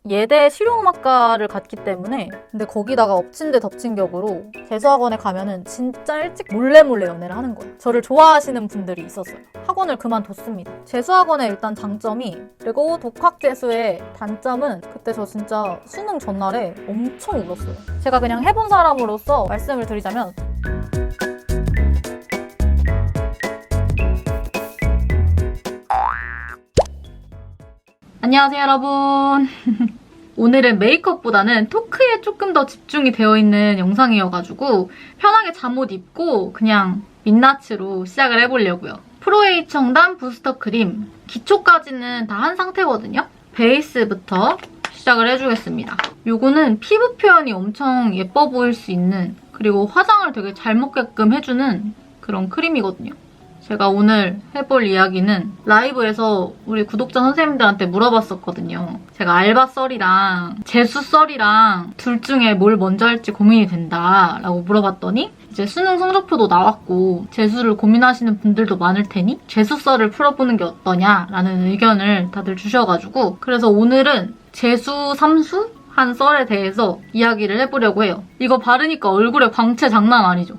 예대 실용음악과를 갔기 때문에 근데 거기다가 엎친 데 덮친 격으로 재수학원에 가면은 진짜 일찍 몰래 연애를 하는 거예요. 저를 좋아하시는 분들이 있었어요. 학원을 그만뒀습니다. 재수학원의 일단 장점이 그리고 독학재수의 단점은 그때 저 진짜 수능 전날에 엄청 울었어요. 제가 그냥 해본 사람으로서 말씀을 드리자면 안녕하세요 여러분. 오늘은 메이크업보다는 토크에 조금 더 집중이 되어 있는 영상이어가지고 편하게 잠옷 입고 그냥 민낯으로 시작을 해보려고요. 프로에이 청담 부스터 크림 기초까지는 다 한 상태거든요. 베이스부터 시작을 해주겠습니다. 요거는 피부 표현이 엄청 예뻐 보일 수 있는 그리고 화장을 되게 잘 먹게끔 해주는 그런 크림이거든요. 제가 오늘 해볼 이야기는 라이브에서 우리 구독자 선생님들한테 물어봤었거든요. 제가 알바 썰이랑 재수 썰이랑 둘 중에 뭘 먼저 할지 고민이 된다 라고 물어봤더니 이제 수능 성적표도 나왔고 재수를 고민하시는 분들도 많을 테니 재수 썰을 풀어보는 게 어떠냐라는 의견을 다들 주셔가지고 그래서 오늘은 재수 3수 한 썰에 대해서 이야기를 해보려고 해요. 이거 바르니까 얼굴에 광채 장난 아니죠?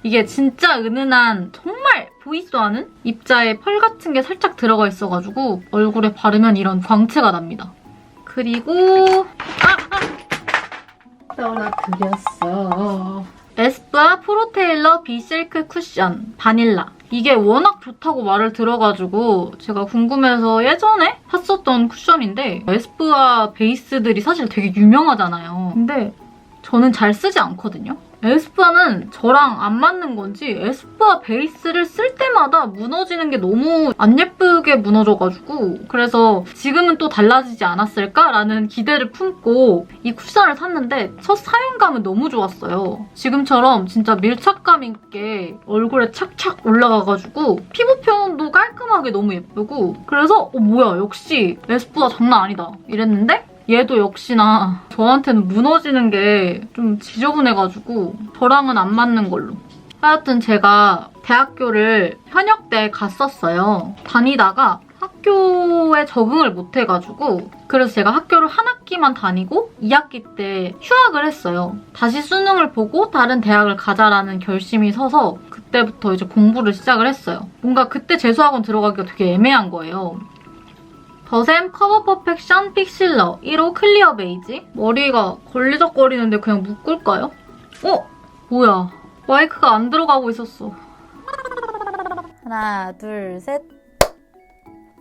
이게 진짜 은은한 정말 보이지도 않은 입자에 펄 같은 게 살짝 들어가 있어가지고 얼굴에 바르면 이런 광채가 납니다. 그리고 떨어뜨렸어. 에스쁘아 프로테일러 비실크 쿠션 바닐라. 이게 워낙 좋다고 말을 들어가지고 제가 궁금해서 예전에 샀었던 쿠션인데 에스쁘아 베이스들이 사실 되게 유명하잖아요. 근데 저는 잘 쓰지 않거든요. 에스쁘아는 저랑 안 맞는 건지 에스쁘아 베이스를 쓸 때마다 무너지는 게 너무 안 예쁘게 무너져가지고 그래서 지금은 또 달라지지 않았을까라는 기대를 품고 이 쿠션을 샀는데 첫 사용감은 너무 좋았어요. 지금처럼 진짜 밀착감 있게 얼굴에 착착 올라가가지고 피부 표현도 깔끔하게 너무 예쁘고 그래서 뭐야 역시 에스쁘아 장난 아니다 이랬는데 얘도 역시나 저한테는 무너지는 게 좀 지저분해가지고 저랑은 안 맞는 걸로. 하여튼 제가 대학교를 현역 때 갔었어요. 다니다가 학교에 적응을 못해가지고 그래서 제가 학교를 한 학기만 다니고 2학기 때 휴학을 했어요. 다시 수능을 보고 다른 대학을 가자라는 결심이 서서 그때부터 이제 공부를 시작을 했어요. 뭔가 그때 재수학원 들어가기가 되게 애매한 거예요. 더샘 커버 퍼펙션 픽실러 1호 클리어 베이지. 머리가 걸리적거리는데 그냥 묶을까요? 뭐야. 마이크가 안 들어가고 있었어. 하나, 둘, 셋.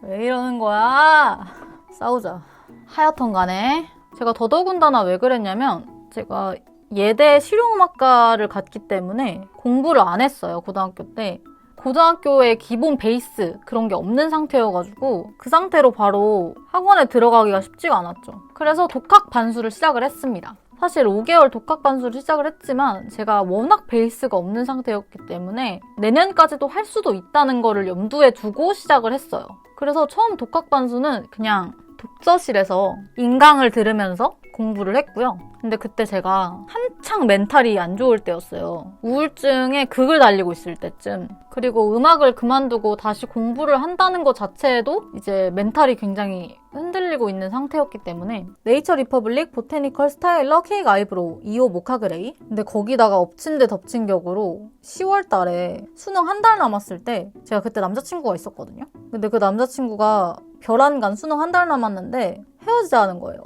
왜 이러는 거야? 싸우자. 하여튼 간에 제가 더더군다나 왜 그랬냐면 제가 예대 실용음악과를 갔기 때문에 공부를 안 했어요. 고등학교 때. 고등학교의 기본 베이스 그런 게 없는 상태여가지고 그 상태로 바로 학원에 들어가기가 쉽지가 않았죠. 그래서 독학 반수를 시작을 했습니다. 사실 5개월 독학 반수를 시작을 했지만 제가 워낙 베이스가 없는 상태였기 때문에 내년까지도 할 수도 있다는 거를 염두에 두고 시작을 했어요. 그래서 처음 독학 반수는 그냥 독서실에서 인강을 들으면서 공부를 했고요. 근데 그때 제가 한창 멘탈이 안 좋을 때였어요. 우울증에 극을 달리고 있을 때쯤. 그리고 음악을 그만두고 다시 공부를 한다는 것 자체에도 이제 멘탈이 굉장히 흔들리고 있는 상태였기 때문에 네이처 리퍼블릭 보테니컬 스타일러 케이크 아이브로우 2호 모카 그레이. 근데 거기다가 엎친 데 덮친 격으로 10월 달에 수능 한 달 남았을 때 제가 그때 남자친구가 있었거든요. 근데 그 남자친구가 별안간 수능 한 달 남았는데 헤어지자는 거예요.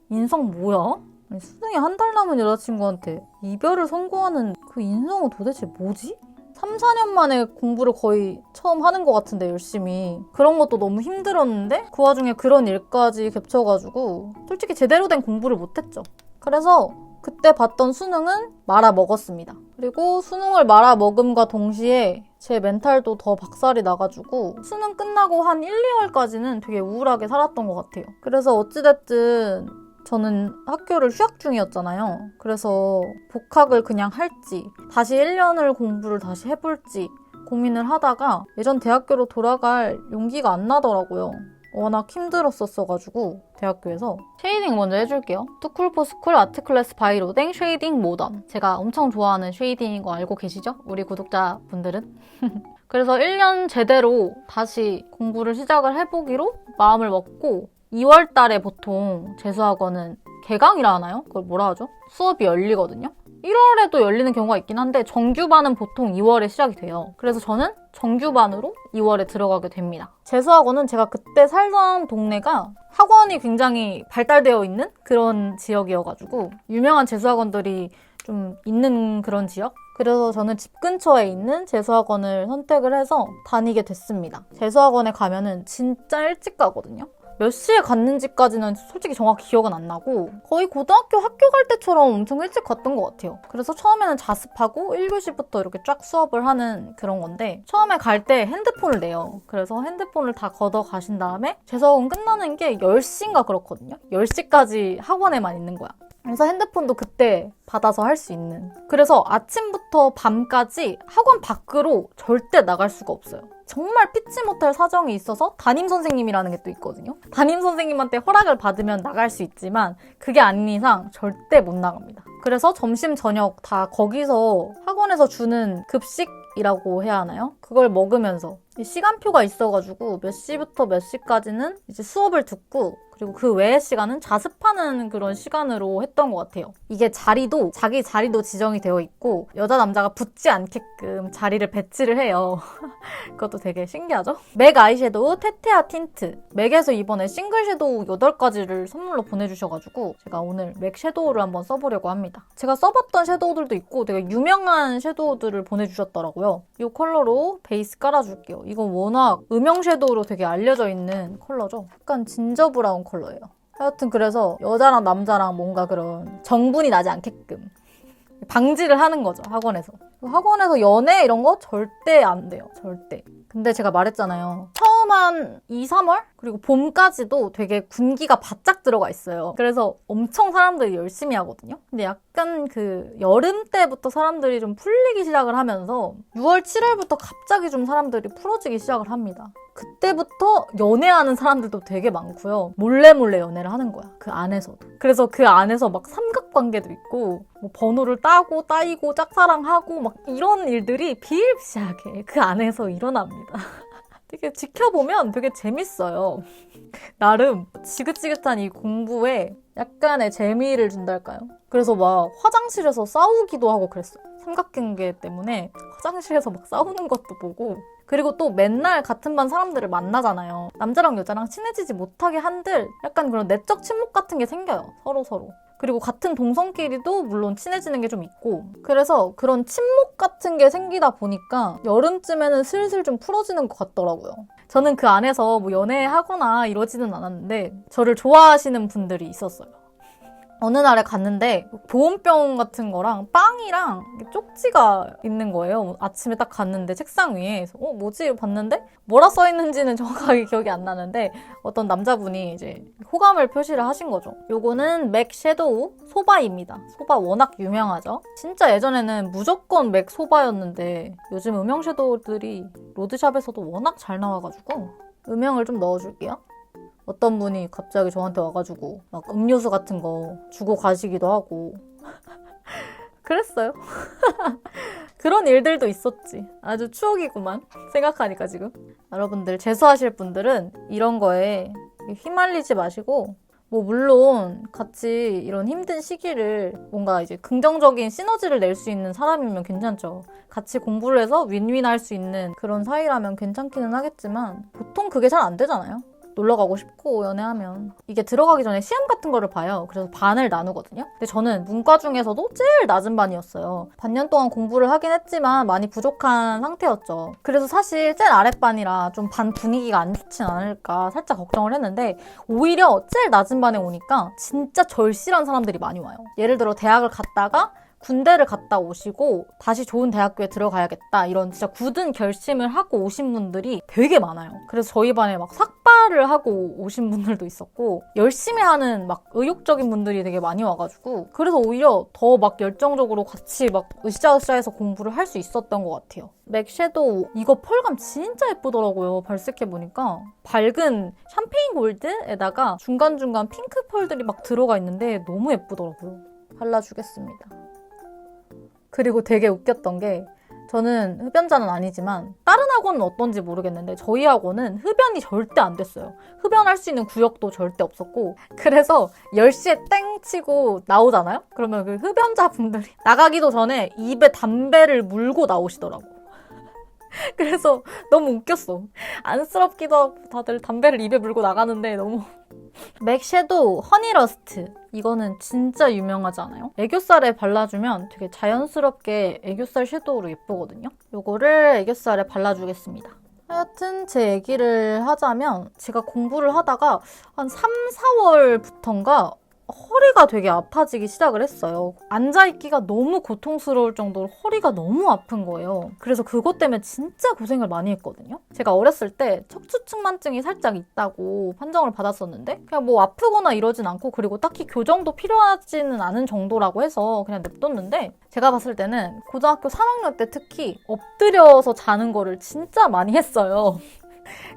인성 뭐야? 아니, 수능이 한 달 남은 여자친구한테 이별을 선고하는 그 인성은 도대체 뭐지? 3, 4년 만에 공부를 거의 처음 하는 것 같은데 열심히. 그런 것도 너무 힘들었는데 그 와중에 그런 일까지 겹쳐가지고 솔직히 제대로 된 공부를 못했죠. 그래서 그때 봤던 수능은 말아먹었습니다. 그리고 수능을 말아먹음과 동시에 제 멘탈도 더 박살이 나가지고 수능 끝나고 한 1, 2월까지는 되게 우울하게 살았던 것 같아요. 그래서 어찌됐든 저는 학교를 휴학 중이었잖아요. 그래서 복학을 그냥 할지 다시 1년을 공부를 다시 해볼지 고민을 하다가 예전 대학교로 돌아갈 용기가 안 나더라고요. 워낙 힘들었었어가지고 대학교에서 쉐이딩 먼저 해줄게요. 투쿨포스쿨 아트클래스 바이로댕 쉐이딩 모던. 제가 엄청 좋아하는 쉐이딩인 거 알고 계시죠? 우리 구독자분들은? 그래서 1년 제대로 다시 공부를 시작을 해보기로 마음을 먹고 2월 달에 보통 재수학원은 개강이라 하나요? 그걸 뭐라 하죠? 수업이 열리거든요. 1월에도 열리는 경우가 있긴 한데 정규반은 보통 2월에 시작이 돼요. 그래서 저는 정규반으로 2월에 들어가게 됩니다. 재수학원은 제가 그때 살던 동네가 학원이 굉장히 발달되어 있는 그런 지역이어가지고 유명한 재수학원들이 좀 있는 그런 지역? 그래서 저는 집 근처에 있는 재수학원을 선택을 해서 다니게 됐습니다. 재수학원에 가면은 진짜 일찍 가거든요. 몇 시에 갔는지까지는 솔직히 정확히 기억은 안 나고 거의 고등학교 학교 갈 때처럼 엄청 일찍 갔던 것 같아요. 그래서 처음에는 자습하고 1교시부터 이렇게 쫙 수업을 하는 그런 건데 처음에 갈 때 핸드폰을 내요. 그래서 핸드폰을 다 걷어 가신 다음에 재수학원 끝나는 게 10시인가 그렇거든요. 10시까지 학원에만 있는 거야. 그래서 핸드폰도 그때 받아서 할 수 있는. 그래서 아침부터 밤까지 학원 밖으로 절대 나갈 수가 없어요. 정말 피치 못할 사정이 있어서 담임선생님이라는 게 또 있거든요. 담임선생님한테 허락을 받으면 나갈 수 있지만 그게 아닌 이상 절대 못 나갑니다. 그래서 점심, 저녁 다 거기서 학원에서 주는 급식이라고 해야 하나요? 그걸 먹으면서 시간표가 있어가지고 몇 시부터 몇 시까지는 이제 수업을 듣고 그리고 그 외의 시간은 자습하는 그런 시간으로 했던 것 같아요. 이게 자기 자리도 지정이 되어 있고 여자 남자가 붙지 않게끔 자리를 배치를 해요. 그것도 되게 신기하죠? 맥 아이섀도우 테테아 틴트. 맥에서 이번에 싱글 섀도우 8가지를 선물로 보내주셔가지고 제가 오늘 맥 섀도우를 한번 써보려고 합니다. 제가 써봤던 섀도우들도 있고 되게 유명한 섀도우들을 보내주셨더라고요. 이 컬러로 베이스 깔아줄게요. 이건 워낙 음영 섀도우로 되게 알려져 있는 컬러죠. 약간 진저 브라운 컬러예요. 하여튼 그래서 여자랑 남자랑 뭔가 그런 정분이 나지 않게끔 방지를 하는 거죠, 학원에서. 학원에서 연애 이런 거 절대 안 돼요, 절대. 근데 제가 말했잖아요. 처음 한 2, 3월? 그리고 봄까지도 되게 군기가 바짝 들어가 있어요. 그래서 엄청 사람들이 열심히 하거든요. 근데 약간 그 여름 때부터 사람들이 좀 풀리기 시작을 하면서 6월, 7월부터 갑자기 좀 사람들이 풀어지기 시작을 합니다. 그때부터 연애하는 사람들도 되게 많고요. 몰래 연애를 하는 거야. 그 안에서도. 그래서 그 안에서 막 삼각관계도 있고 뭐 번호를 따고 따이고 짝사랑하고 막 이런 일들이 비일비재하게 그 안에서 일어납니다. 되게 지켜보면 되게 재밌어요. 나름 지긋지긋한 이 공부에 약간의 재미를 준달까요? 그래서 막 화장실에서 싸우기도 하고 그랬어요. 삼각관계 때문에 화장실에서 막 싸우는 것도 보고 그리고 또 맨날 같은 반 사람들을 만나잖아요. 남자랑 여자랑 친해지지 못하게 한들 약간 그런 내적 침묵 같은 게 생겨요. 서로. 그리고 같은 동성끼리도 물론 친해지는 게 좀 있고 그래서 그런 침묵 같은 게 생기다 보니까 여름쯤에는 슬슬 좀 풀어지는 것 같더라고요. 저는 그 안에서 뭐 연애하거나 이러지는 않았는데 저를 좋아하시는 분들이 있었어요. 어느 날에 갔는데 보온병 같은 거랑 빵이랑 쪽지가 있는 거예요. 아침에 딱 갔는데 책상 위에 뭐지? 봤는데 뭐라 써있는지는 정확하게 기억이 안 나는데 어떤 남자분이 이제 호감을 표시를 하신 거죠. 요거는 맥 섀도우 소바입니다. 소바 워낙 유명하죠. 진짜 예전에는 무조건 맥 소바였는데 요즘 음영 섀도우들이 로드샵에서도 워낙 잘 나와가지고 음영을 좀 넣어줄게요. 어떤 분이 갑자기 저한테 와가지고 막 음료수 같은 거 주고 가시기도 하고 그랬어요. 그런 일들도 있었지. 아주 추억이구만. 생각하니까 지금. 여러분들 재수하실 분들은 이런 거에 휘말리지 마시고 뭐 물론 같이 이런 힘든 시기를 뭔가 이제 긍정적인 시너지를 낼 수 있는 사람이면 괜찮죠. 같이 공부를 해서 윈윈 할 수 있는 그런 사이라면 괜찮기는 하겠지만 보통 그게 잘 안 되잖아요. 놀러 가고 싶고 연애하면 이게 들어가기 전에 시험 같은 거를 봐요. 그래서 반을 나누거든요. 근데 저는 문과 중에서도 제일 낮은 반이었어요. 반년 동안 공부를 하긴 했지만 많이 부족한 상태였죠. 그래서 사실 제일 아랫반이라 좀 반 분위기가 안 좋진 않을까 살짝 걱정을 했는데 오히려 제일 낮은 반에 오니까 진짜 절실한 사람들이 많이 와요. 예를 들어 대학을 갔다가 군대를 갔다 오시고 다시 좋은 대학교에 들어가야겠다 이런 진짜 굳은 결심을 하고 오신 분들이 되게 많아요. 그래서 저희 반에 막 삭발을 하고 오신 분들도 있었고 열심히 하는 막 의욕적인 분들이 되게 많이 와가지고 그래서 오히려 더 막 열정적으로 같이 막 으쌰으쌰해서 공부를 할 수 있었던 것 같아요. 맥 섀도우 이거 펄감 진짜 예쁘더라고요. 발색해보니까 밝은 샴페인 골드에다가 중간중간 핑크 펄들이 막 들어가 있는데 너무 예쁘더라고요. 발라주겠습니다. 그리고 되게 웃겼던 게 저는 흡연자는 아니지만 다른 학원은 어떤지 모르겠는데 저희 학원은 흡연이 절대 안 됐어요. 흡연할 수 있는 구역도 절대 없었고 그래서 10시에 땡 치고 나오잖아요? 그러면 그 흡연자분들이 나가기도 전에 입에 담배를 물고 나오시더라고. 그래서 너무 웃겼어. 안쓰럽기도 하고 다들 담배를 입에 물고 나가는데 너무 맥 섀도우 허니러스트. 이거는 진짜 유명하지 않아요? 애교살에 발라주면 되게 자연스럽게 애교살 섀도우로 예쁘거든요? 요거를 애교살에 발라주겠습니다. 하여튼 제 얘기를 하자면 제가 공부를 하다가 한 3, 4월부턴가 허리가 되게 아파지기 시작을 했어요. 앉아있기가 너무 고통스러울 정도로 허리가 너무 아픈 거예요. 그래서 그것 때문에 진짜 고생을 많이 했거든요. 제가 어렸을 때 척추측만증이 살짝 있다고 판정을 받았었는데 그냥 뭐 아프거나 이러진 않고 그리고 딱히 교정도 필요하지는 않은 정도라고 해서 그냥 냅뒀는데 제가 봤을 때는 고등학교 3학년 때 특히 엎드려서 자는 거를 진짜 많이 했어요.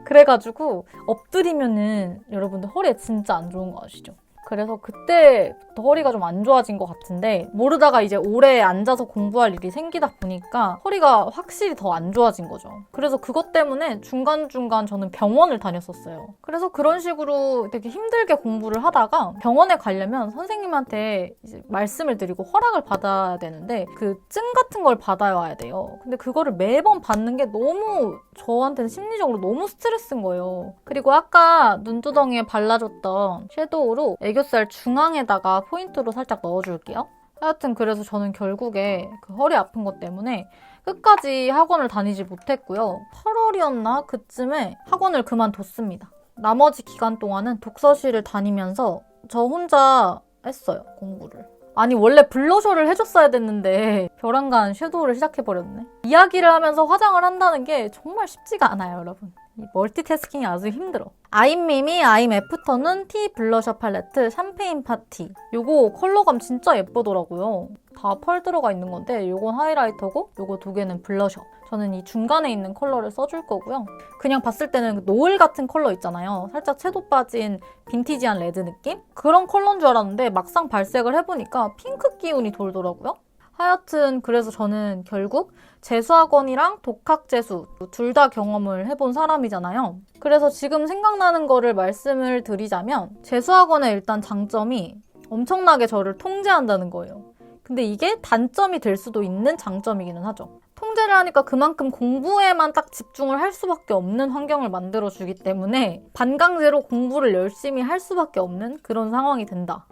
그래가지고 엎드리면은 여러분들 허리에 진짜 안 좋은 거 아시죠? 그래서 그때부터 허리가 좀 안 좋아진 것 같은데 모르다가 이제 오래 앉아서 공부할 일이 생기다 보니까 허리가 확실히 더 안 좋아진 거죠. 그래서 그것 때문에 중간중간 저는 병원을 다녔었어요. 그래서 그런 식으로 되게 힘들게 공부를 하다가 병원에 가려면 선생님한테 이제 말씀을 드리고 허락을 받아야 되는데 그 증 같은 걸 받아와야 돼요. 근데 그거를 매번 받는 게 너무 저한테는 심리적으로 너무 스트레스인 거예요. 그리고 아까 눈두덩이에 발라줬던 섀도우로 애교살 중앙에다가 포인트로 살짝 넣어줄게요. 하여튼 그래서 저는 결국에 그 허리 아픈 것 때문에 끝까지 학원을 다니지 못했고요. 8월이었나? 그쯤에 학원을 그만뒀습니다. 나머지 기간 동안은 독서실을 다니면서 저 혼자 했어요, 공부를. 아니 원래 블러셔를 해줬어야 됐는데 벼랑간 섀도우를 시작해버렸네. 이야기를 하면서 화장을 한다는 게 정말 쉽지가 않아요, 여러분. 이 멀티태스킹이 아주 힘들어. 아임미미 아임 애프터눈 티 블러셔 팔레트 샴페인 파티. 요거 컬러감 진짜 예쁘더라고요. 다 펄 들어가 있는 건데 요건 하이라이터고 요거 두 개는 블러셔. 저는 이 중간에 있는 컬러를 써줄 거고요. 그냥 봤을 때는 노을 같은 컬러 있잖아요. 살짝 채도 빠진 빈티지한 레드 느낌? 그런 컬러인 줄 알았는데 막상 발색을 해보니까 핑크 기운이 돌더라고요. 하여튼 그래서 저는 결국 재수학원이랑 독학재수 둘 다 경험을 해본 사람이잖아요. 그래서 지금 생각나는 거를 말씀을 드리자면 재수학원의 일단 장점이 엄청나게 저를 통제한다는 거예요. 근데 이게 단점이 될 수도 있는 장점이기는 하죠. 통제를 하니까 그만큼 공부에만 딱 집중을 할 수밖에 없는 환경을 만들어주기 때문에 반강제로 공부를 열심히 할 수밖에 없는 그런 상황이 된다.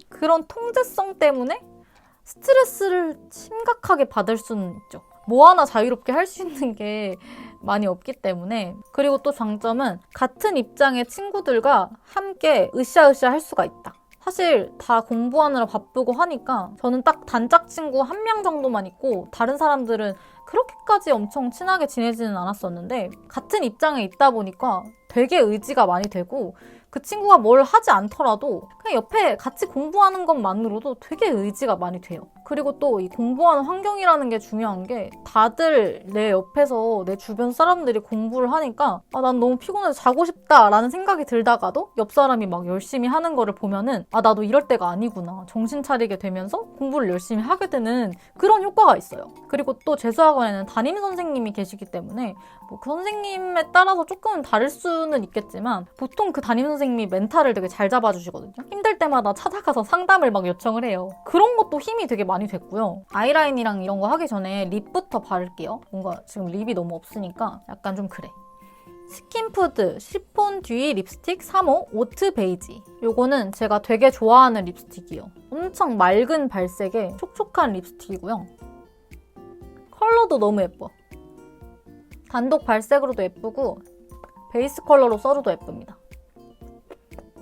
그런 통제성 때문에 스트레스를 심각하게 받을 수는 있죠. 뭐 하나 자유롭게 할 수 있는 게 많이 없기 때문에. 그리고 또 장점은 같은 입장의 친구들과 함께 으쌰으쌰 할 수가 있다. 사실 다 공부하느라 바쁘고 하니까 저는 딱 단짝 친구 1명 정도만 있고 다른 사람들은 그렇게까지 엄청 친하게 지내지는 않았었는데 같은 입장에 있다 보니까 되게 의지가 많이 되고 그 친구가 뭘 하지 않더라도 그냥 옆에 같이 공부하는 것만으로도 되게 의지가 많이 돼요. 그리고 또 이 공부하는 환경이라는 게 중요한 게 다들 내 옆에서 내 주변 사람들이 공부를 하니까 아, 난 너무 피곤해서 자고 싶다라는 생각이 들다가도 옆 사람이 막 열심히 하는 거를 보면은 아, 나도 이럴 때가 아니구나. 정신 차리게 되면서 공부를 열심히 하게 되는 그런 효과가 있어요. 그리고 또 재수학원에는 담임 선생님이 계시기 때문에 뭐 그 선생님에 따라서 조금은 다를 수는 있겠지만 보통 그 담임 선생님이 멘탈을 되게 잘 잡아주시거든요. 힘들 때마다 찾아가서 상담을 막 요청을 해요. 그런 것도 힘이 되게 많이 됐고요. 아이라인이랑 이런 거 하기 전에 립부터 바를게요. 뭔가 지금 립이 너무 없으니까 약간 좀 그래. 스킨푸드 시폰 듀이 립스틱 3호 오트 베이지. 요거는 제가 되게 좋아하는 립스틱이에요. 엄청 맑은 발색의 촉촉한 립스틱이고요. 컬러도 너무 예뻐. 단독 발색으로도 예쁘고 베이스 컬러로 써줘도 예쁩니다.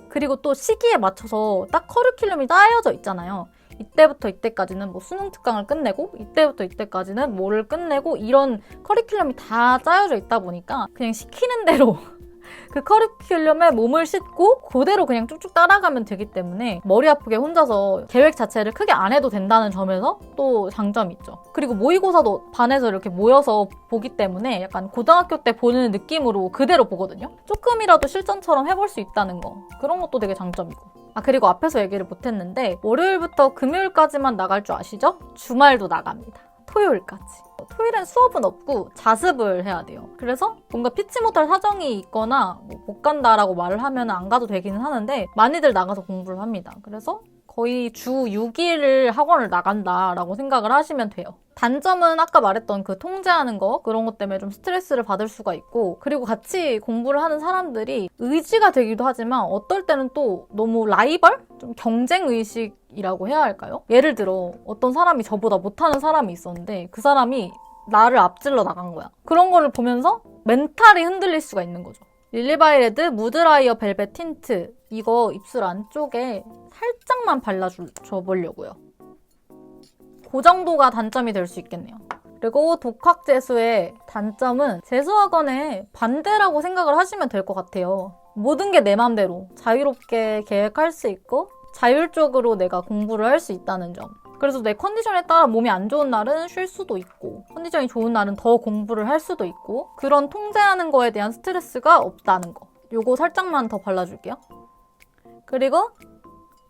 그리고 또 시기에 맞춰서 딱 커리큘럼이 짜여져 있잖아요. 이때부터 이때까지는 뭐 수능 특강을 끝내고 이때부터 이때까지는 뭐를 끝내고 이런 커리큘럼이 다 짜여져 있다 보니까 그냥 시키는 대로 그 커리큘럼에 몸을 싣고 그대로 그냥 쭉쭉 따라가면 되기 때문에 머리 아프게 혼자서 계획 자체를 크게 안 해도 된다는 점에서 또 장점이 있죠. 그리고 모의고사도 반에서 이렇게 모여서 보기 때문에 약간 고등학교 때 보는 느낌으로 그대로 보거든요. 조금이라도 실전처럼 해볼 수 있다는 거. 그런 것도 되게 장점이고. 아, 그리고 앞에서 얘기를 못했는데 월요일부터 금요일까지만 나갈 줄 아시죠? 주말도 나갑니다. 토요일까지. 토요일엔 수업은 없고 자습을 해야 돼요. 그래서 뭔가 피치 못할 사정이 있거나 못 간다라고 말을 하면 안 가도 되기는 하는데 많이들 나가서 공부를 합니다. 그래서 거의 주 6일을 학원을 나간다라고 생각을 하시면 돼요. 단점은 아까 말했던 그 통제하는 거, 그런 것 때문에 좀 스트레스를 받을 수가 있고, 그리고 같이 공부를 하는 사람들이 의지가 되기도 하지만 어떨 때는 또 너무 라이벌? 좀 경쟁의식이라고 해야 할까요? 예를 들어 어떤 사람이 저보다 못하는 사람이 있었는데 그 사람이 나를 앞질러 나간 거야. 그런 거를 보면서 멘탈이 흔들릴 수가 있는 거죠. 릴리바이레드 무드라이어 벨벳 틴트, 이거 입술 안쪽에 살짝만 발라줘보려고요. 그 정도가 단점이 될 수 있겠네요. 그리고 독학재수의 단점은 재수학원의 반대라고 생각을 하시면 될 것 같아요. 모든 게 내 맘대로 자유롭게 계획할 수 있고 자율적으로 내가 공부를 할 수 있다는 점. 그래서 내 컨디션에 따라 몸이 안 좋은 날은 쉴 수도 있고 컨디션이 좋은 날은 더 공부를 할 수도 있고 그런 통제하는 거에 대한 스트레스가 없다는 거. 요거 살짝만 더 발라줄게요. 그리고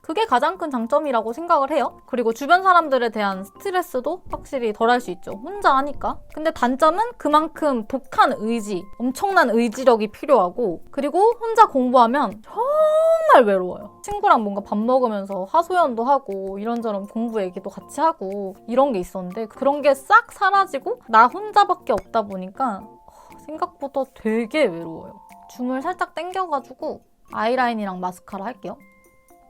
그게 가장 큰 장점이라고 생각을 해요. 그리고 주변 사람들에 대한 스트레스도 확실히 덜 할 수 있죠. 혼자 하니까. 근데 단점은 그만큼 독한 의지, 엄청난 의지력이 필요하고 그리고 혼자 공부하면 정말 외로워요. 친구랑 뭔가 밥 먹으면서 하소연도 하고 이런저런 공부 얘기도 같이 하고 이런 게 있었는데 그런 게 싹 사라지고 나 혼자밖에 없다 보니까 생각보다 되게 외로워요. 줌을 살짝 당겨가지고 아이라인이랑 마스카라 할게요.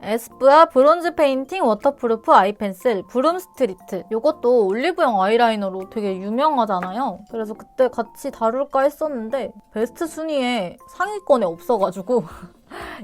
에스쁘아 브론즈 페인팅 워터프루프 아이펜슬 브룸 스트리트. 이것도 올리브영 아이라이너로 되게 유명하잖아요. 그래서 그때 같이 다룰까 했었는데 베스트 순위에 상위권에 없어가지고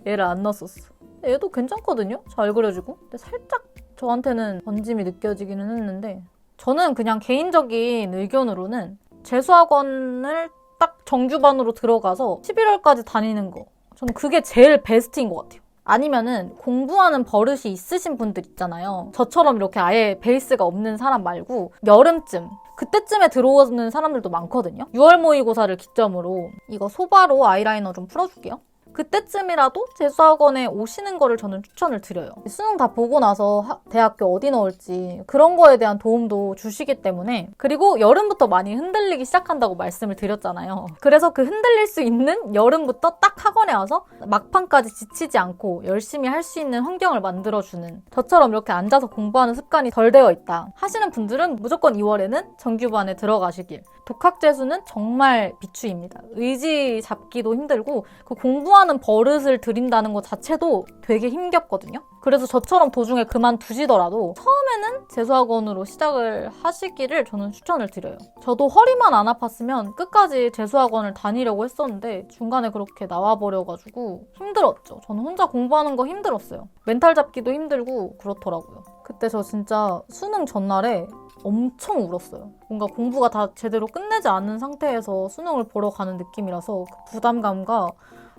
얘를 안 넣었었어. 얘도 괜찮거든요? 잘 그려지고. 근데 살짝 저한테는 번짐이 느껴지기는 했는데 저는 그냥 개인적인 의견으로는 재수학원을 딱 정규반으로 들어가서 11월까지 다니는 거. 저는 그게 제일 베스트인 것 같아요. 아니면은 공부하는 버릇이 있으신 분들 있잖아요. 저처럼 이렇게 아예 베이스가 없는 사람 말고 여름쯤 그때쯤에 들어오는 사람들도 많거든요. 6월 모의고사를 기점으로 이거 소바로 아이라이너 좀 풀어줄게요. 그때쯤이라도 재수학원에 오시는 거를 저는 추천을 드려요. 수능 다 보고 나서 대학교 어디 넣을지 그런 거에 대한 도움도 주시기 때문에 그리고 여름부터 많이 흔들리기 시작한다고 말씀을 드렸잖아요. 그래서 그 흔들릴 수 있는 여름부터 딱 학원에 와서 막판까지 지치지 않고 열심히 할 수 있는 환경을 만들어주는 저처럼 이렇게 앉아서 공부하는 습관이 덜 되어 있다 하시는 분들은 무조건 2월에는 정규반에 들어가시길. 독학재수는 정말 비추입니다. 의지 잡기도 힘들고 그 공부하는 버릇을 들인다는 것 자체도 되게 힘겹거든요. 그래서 저처럼 도중에 그만두시더라도 처음에는 재수학원으로 시작을 하시기를 저는 추천을 드려요. 저도 허리만 안 아팠으면 끝까지 재수학원을 다니려고 했었는데 중간에 그렇게 나와버려가지고 힘들었죠. 저는 혼자 공부하는 거 힘들었어요. 멘탈 잡기도 힘들고 그렇더라고요. 그때 저 진짜 수능 전날에 엄청 울었어요. 뭔가 공부가 다 제대로 끝내지 않은 상태에서 수능을 보러 가는 느낌이라서 그 부담감과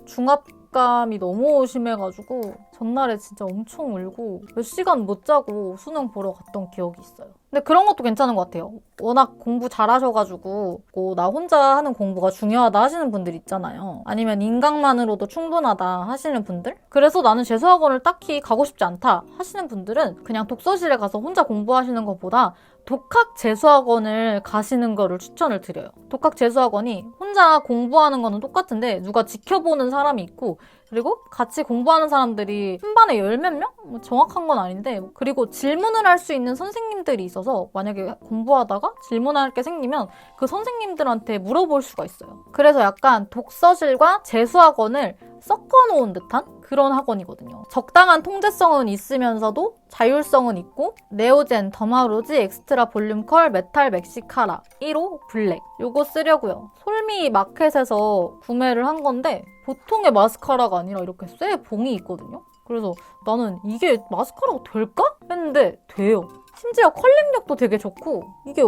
중압감이 너무 심해가지고 전날에 진짜 엄청 울고 몇 시간 못 자고 수능 보러 갔던 기억이 있어요. 근데 그런 것도 괜찮은 것 같아요. 워낙 공부 잘하셔가지고 나 혼자 하는 공부가 중요하다 하시는 분들 있잖아요. 아니면 인강만으로도 충분하다 하시는 분들? 그래서 나는 재수학원을 딱히 가고 싶지 않다 하시는 분들은 그냥 독서실에 가서 혼자 공부하시는 것보다 독학 재수학원을 가시는 거를 추천을 드려요. 독학 재수학원이 혼자 공부하는 거는 똑같은데 누가 지켜보는 사람이 있고 그리고 같이 공부하는 사람들이 한 반에 10몇 명? 뭐 정확한 건 아닌데 그리고 질문을 할 수 있는 선생님들이 있어서 만약에 공부하다가 질문할 게 생기면 그 선생님들한테 물어볼 수가 있어요. 그래서 약간 독서실과 재수학원을 섞어놓은 듯한 그런 학원이거든요. 적당한 통제성은 있으면서도 자율성은 있고 네오젠, 더마로지, 엑스트라 볼륨 컬, 메탈 맥시카라 1호 블랙 요거 쓰려고요. 솔미 마켓에서 구매를 한 건데 보통의 마스카라가 아니라 이렇게 쇠 봉이 있거든요. 그래서 나는 이게 마스카라가 될까? 했는데 돼요. 심지어 컬링력도 되게 좋고 이게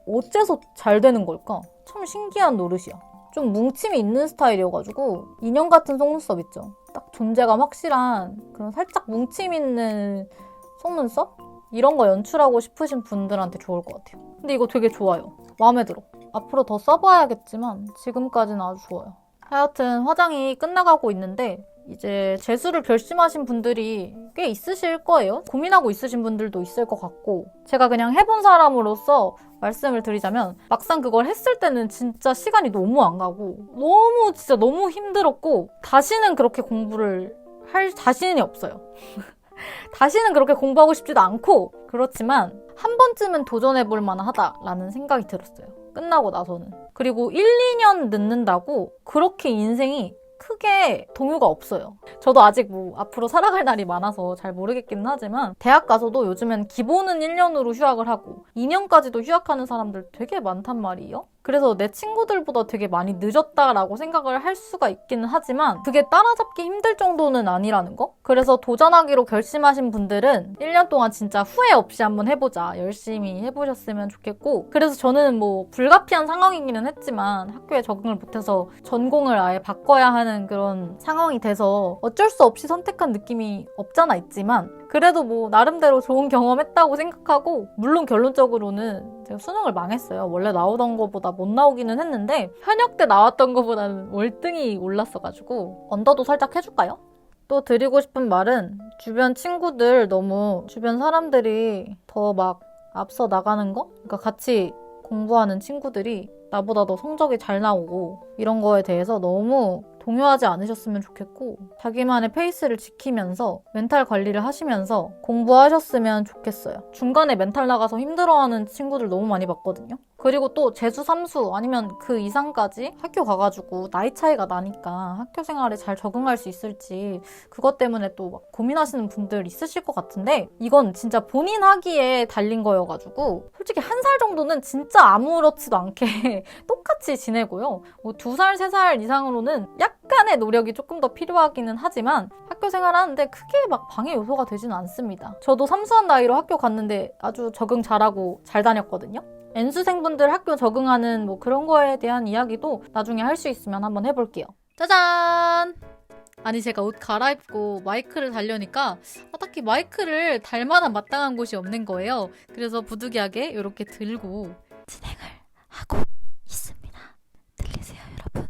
어째서 잘 되는 걸까? 참 신기한 노릇이야. 좀 뭉침이 있는 스타일이어가지고 인형 같은 속눈썹 있죠? 딱 존재감 확실한 그런 살짝 뭉침 있는 속눈썹? 이런 거 연출하고 싶으신 분들한테 좋을 것 같아요. 근데 이거 되게 좋아요. 마음에 들어. 앞으로 더 써봐야겠지만 지금까지는 아주 좋아요. 하여튼 화장이 끝나가고 있는데 이제 재수를 결심하신 분들이 꽤 있으실 거예요. 고민하고 있으신 분들도 있을 것 같고 제가 그냥 해본 사람으로서 말씀을 드리자면 막상 그걸 했을 때는 진짜 시간이 너무 안 가고 진짜 너무 힘들었고 다시는 그렇게 공부를 할 자신이 없어요. 다시는 그렇게 공부하고 싶지도 않고 그렇지만 한 번쯤은 도전해볼 만하다라는 생각이 들었어요. 끝나고 나서는. 그리고 1, 2년 늦는다고 그렇게 인생이 크게 동요가 없어요. 저도 아직 앞으로 살아갈 날이 많아서 잘 모르겠기는 하지만 대학 가서도 요즘엔 기본은 1년으로 휴학을 하고 2년까지도 휴학하는 사람들 되게 많단 말이에요. 그래서 내 친구들보다 되게 많이 늦었다라고 생각을 할 수가 있기는 하지만 그게 따라잡기 힘들 정도는 아니라는 거? 그래서 도전하기로 결심하신 분들은 1년 동안 진짜 후회 없이 한번 해보자. 열심히 해보셨으면 좋겠고 그래서 저는 불가피한 상황이기는 했지만 학교에 적응을 못해서 전공을 아예 바꿔야 하는 그런 상황이 돼서 어쩔 수 없이 선택한 느낌이 없잖아 있지만 그래도 나름대로 좋은 경험했다고 생각하고 물론 결론적으로는 제가 수능을 망했어요. 원래 나오던 것보다 못 나오기는 했는데 현역 때 나왔던 것보다는 월등히 올랐어가지고 언더도 살짝 해줄까요? 또 드리고 싶은 말은 주변 친구들 너무 주변 사람들이 더 앞서 나가는 거? 그러니까 같이 공부하는 친구들이 나보다 더 성적이 잘 나오고 이런 거에 대해서 너무 동요하지 않으셨으면 좋겠고 자기만의 페이스를 지키면서 멘탈 관리를 하시면서 공부하셨으면 좋겠어요. 중간에 멘탈 나가서 힘들어하는 친구들 너무 많이 봤거든요. 그리고 또 재수, 삼수 아니면 그 이상까지 학교 가가지고 나이 차이가 나니까 학교 생활에 잘 적응할 수 있을지 그것 때문에 또 고민하시는 분들 있으실 것 같은데 이건 진짜 본인 하기에 달린 거여가지고 솔직히 1살 정도는 진짜 아무렇지도 않게 똑같이 지내고요. 2살, 3살 이상으로는 약간의 노력이 조금 더 필요하기는 하지만 학교 생활하는데 크게 방해 요소가 되지는 않습니다. 저도 삼수한 나이로 학교 갔는데 아주 적응 잘하고 잘 다녔거든요. N수생분들 학교 적응하는 그런 거에 대한 이야기도 나중에 할 수 있으면 한번 해볼게요. 짜잔! 아니 제가 옷 갈아입고 마이크를 달려니까 딱히 마이크를 달 만한 마땅한 곳이 없는 거예요. 그래서 부득이하게 이렇게 들고 진행을 하고 있습니다. 들리세요 여러분?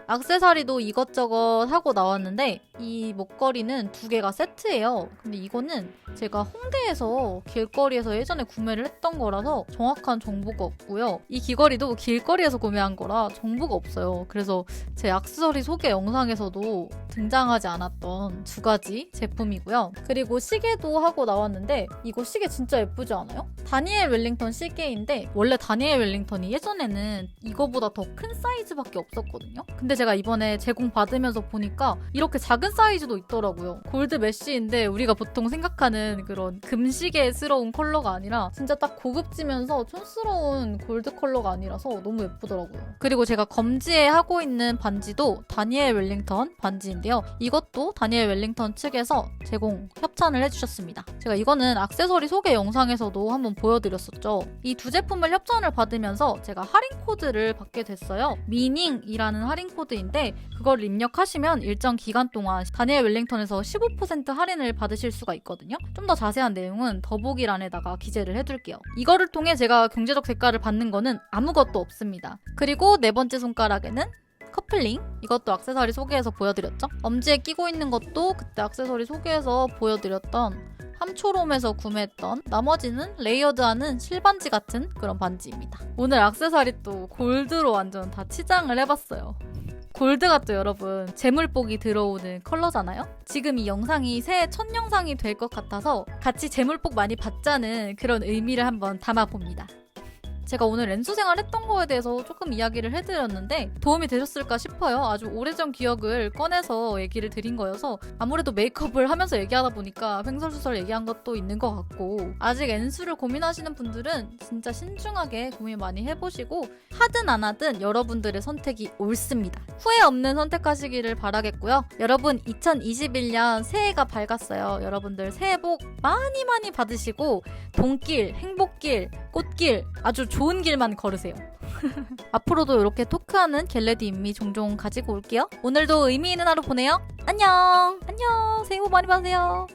액세서리도 이것저것 사고 나왔는데 이 목걸이는 2개가 세트예요. 근데 이거는 제가 홍대에서 길거리에서 예전에 구매를 했던 거라서 정확한 정보가 없고요. 이 귀걸이도 길거리에서 구매한 거라 정보가 없어요. 그래서 제 액세서리 소개 영상에서도 등장하지 않았던 2가지 제품이고요. 그리고 시계도 하고 나왔는데 이거 시계 진짜 예쁘지 않아요? 다니엘 웰링턴 시계인데 원래 다니엘 웰링턴이 예전에는 이거보다 더 큰 사이즈밖에 없었거든요. 근데 제가 이번에 제공받으면서 보니까 이렇게 작은 사이즈도 있더라고요. 골드 메쉬인데 우리가 보통 생각하는 그런 금시계스러운 컬러가 아니라 진짜 딱 고급지면서 촌스러운 골드 컬러가 아니라서 너무 예쁘더라고요. 그리고 제가 검지에 하고 있는 반지도 다니엘 웰링턴 반지인데요. 이것도 다니엘 웰링턴 측에서 제공 협찬을 해주셨습니다. 제가 이거는 액세서리 소개 영상에서도 한번 보여드렸었죠. 이 2 제품을 협찬을 받으면서 제가 할인 코드를 받게 됐어요. 미닝이라는 할인 코드인데 그걸 입력하시면 일정 기간 동안 다니엘 웰링턴에서 15% 할인을 받으실 수가 있거든요. 좀 더 자세한 내용은 더보기란에다가 기재를 해둘게요. 이거를 통해 제가 경제적 대가를 받는 거는 아무것도 없습니다. 그리고 4번째 손가락에는 커플링, 이것도 액세서리 소개해서 보여드렸죠. 엄지에 끼고 있는 것도 그때 액세서리 소개해서 보여드렸던 함초롬에서 구매했던 나머지는 레이어드하는 실반지 같은 그런 반지입니다. 오늘 액세서리 또 골드로 완전 다 치장을 해봤어요. 골드가 또 여러분 재물복이 들어오는 컬러잖아요? 지금 이 영상이 새해 첫 영상이 될 것 같아서 같이 재물복 많이 받자는 그런 의미를 한번 담아봅니다. 제가 오늘 렌수 생활했던 거에 대해서 조금 이야기를 해드렸는데 도움이 되셨을까 싶어요. 아주 오래전 기억을 꺼내서 얘기를 드린 거여서 아무래도 메이크업을 하면서 얘기하다 보니까 횡설수설 얘기한 것도 있는 것 같고 아직 N수를 고민하시는 분들은 진짜 신중하게 고민 많이 해보시고 하든 안 하든 여러분들의 선택이 옳습니다. 후회 없는 선택하시기를 바라겠고요. 여러분 2021년 새해가 밝았어요. 여러분들 새해 복 많이 많이 받으시고 돈길, 행복길, 꽃길 아주 좋은 길만 걸으세요. 앞으로도 이렇게 토크하는 겟레디 인미 종종 가지고 올게요. 오늘도 의미 있는 하루 보내요. 안녕. 안녕. 새해 복 많이 받으세요.